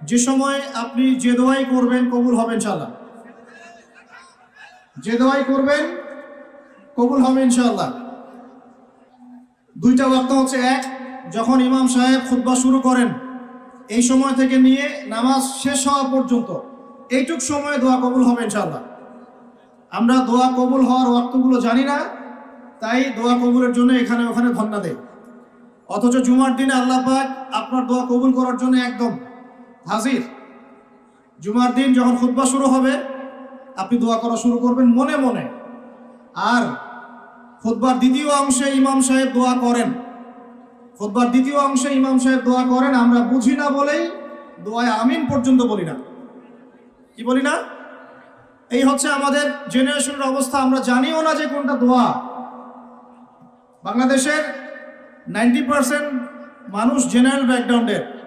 যে সময় আপনি যে দোয়াই করবেন কবুল হবে ইনশাআল্লাহ। যে দোয়াই করবেন কবুল হবে ইনশাআল্লাহ। দুইটা ওয়াক্ত হচ্ছে, এক, যখন ইমাম সাহেব খুতবা শুরু করেন এই সময় থেকে নিয়ে নামাজ শেষ হওয়া পর্যন্ত এইটুক সময় দোয়া কবুল হবে ইনশাআল্লাহ। আমরা দোয়া কবুল হওয়ার ওয়াক্তগুলো জানি না, তাই দোয়া কবুলের জন্য এখানে ওখানে ধন্না দেয়। অথচ জুমার দিনে আল্লাহ পাক আপনার দোয়া কবুল করার জন্য একদম হাজির। জুমার দিন যখন খুতবা শুরু হবে আপনি দোয়া করা শুরু করবেন মনে মনে। আর খুতবার দ্বিতীয় অংশে ইমাম সাহেব দোয়া করেন, খুতবার দ্বিতীয় অংশে ইমাম সাহেব দোয়া করেন, আমরা বুঝি না বলেই দোয়ায় আমিন পর্যন্ত বলি না। কি বলি না? এই হচ্ছে আমাদের জেনারেশনের অবস্থা। আমরা জানিও না যে কোনটা দোয়া। বাংলাদেশের 90% মানুষ জেনারেল ব্যাকগ্রাউন্ডের।